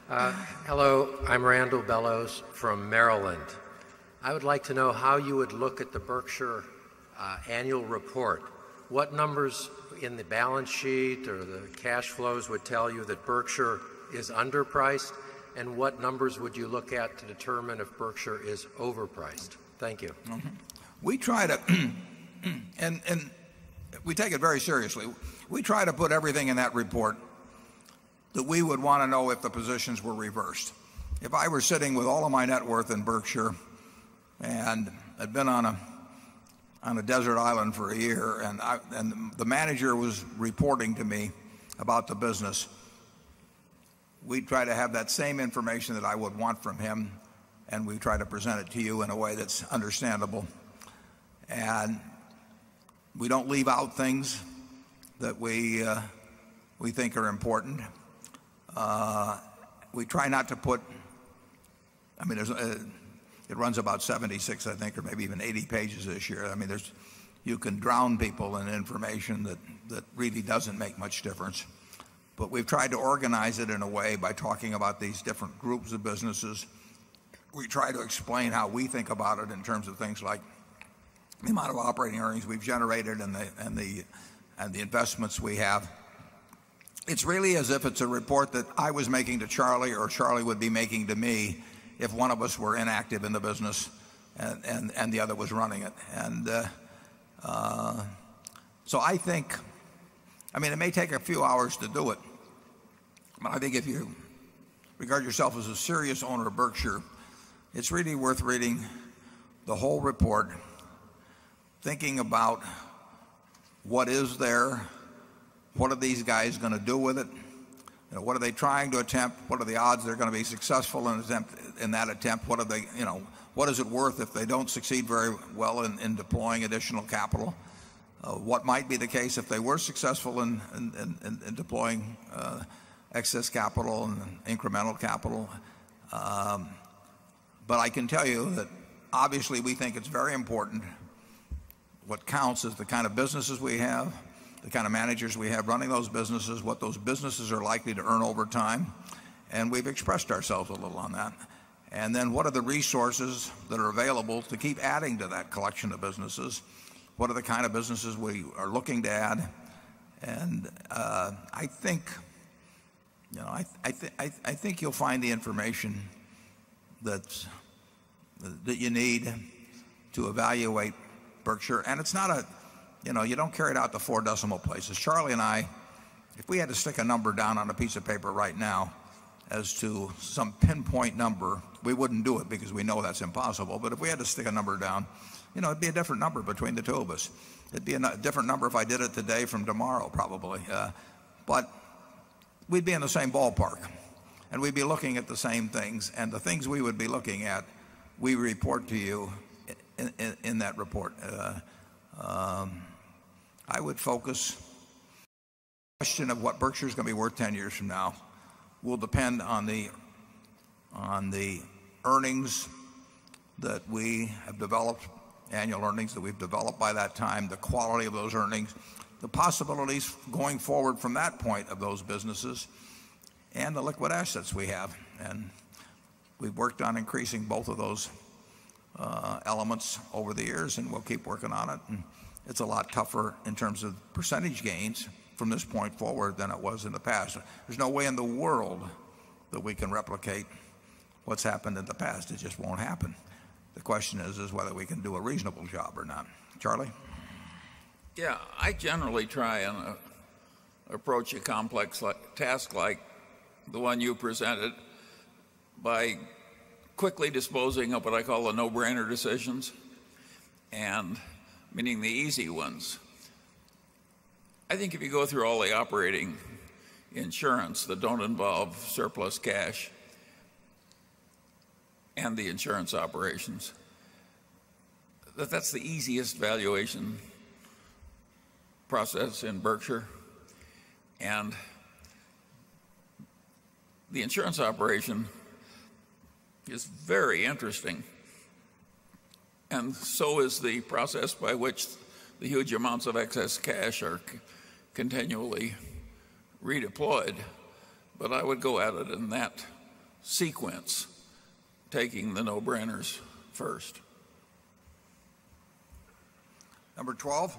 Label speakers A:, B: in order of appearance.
A: Hello, I'm Randall Bellows from Maryland. I would like to know how you would look at the Berkshire annual report. What numbers in the balance sheet or the cash flows would tell you that Berkshire is underpriced, and what numbers would you look at to determine if Berkshire is overpriced? Thank you.
B: We try to, and we take it very seriously, we try to put everything in that report that we would want to know if the positions were reversed. If I were sitting with all of my net worth in Berkshire and had been on a desert island for a year, and the manager was reporting to me about the business, we'd try to have that same information that I would want from him, and we try to present it to you in a way that's understandable. And we don't leave out things that we think are important. We try not to put, I mean, it runs about 76, I think, or maybe even 80 pages this year. I mean, you can drown people in information that really doesn't make much difference. But we've tried to organize it in a way by talking about these different groups of businesses. We try to explain how we think about it in terms of things like the amount of operating earnings we've generated and the investments we have. It's really as if it's a report that I was making to Charlie or Charlie would be making to me if one of us were inactive in the business and the other was running it. And so I think, I mean, it may take a few hours to do it, but I think if you regard yourself as a serious owner of Berkshire, it's really worth reading the whole report, thinking about what is there, what are these guys going to do with it, what are they trying to attempt, what are the odds they're going to be successful in that attempt, what are they, what is it worth if they don't succeed very well in deploying additional capital, what might be the case if they were successful in deploying excess capital and incremental capital. But I can tell you that obviously we think it's very important. What counts is the kind of businesses we have, the kind of managers we have running those businesses, what those businesses are likely to earn over time, and we've expressed ourselves a little on that. And then what are the resources that are available to keep adding to that collection of businesses? What are the kind of businesses we are looking to add? And I think you'll find the information that you need to evaluate Berkshire. And it's not you don't carry it out to 4 decimal places. Charlie and I, if we had to stick a number down on a piece of paper right now as to some pinpoint number, we wouldn't do it because we know that's impossible. But if we had to stick a number down, it'd be a different number between the two of us. It'd be a different number if I did it today from tomorrow, probably. But we'd be in the same ballpark, and we'd be looking at the same things. And the things we would be looking at, we report to you in that report. I would focus. The question of what Berkshire is going to be worth 10 years from now will depend on the earnings that we have developed, annual earnings that we've developed by that time, the quality of those earnings, the possibilities going forward from that point of those businesses, and the liquid assets we have. And we've worked on increasing both of those elements over the years, and we'll keep working on it. And it's a lot tougher in terms of percentage gains from this point forward than it was in the past. There's no way in the world that we can replicate what's happened in the past. It just won't happen. The question is whether we can do a reasonable job or not. Charlie?
C: Yeah, I generally try and approach a complex task like the one you presented by quickly disposing of what I call the no-brainer decisions, and meaning the easy ones. I think if you go through all the operating insurance that don't involve surplus cash and the insurance operations, that's the easiest valuation process in Berkshire. And the insurance operation is very interesting, and so is the process by which the huge amounts of excess cash are continually redeployed. But I would go at it in that sequence, taking the no-brainers first.
B: Number 12.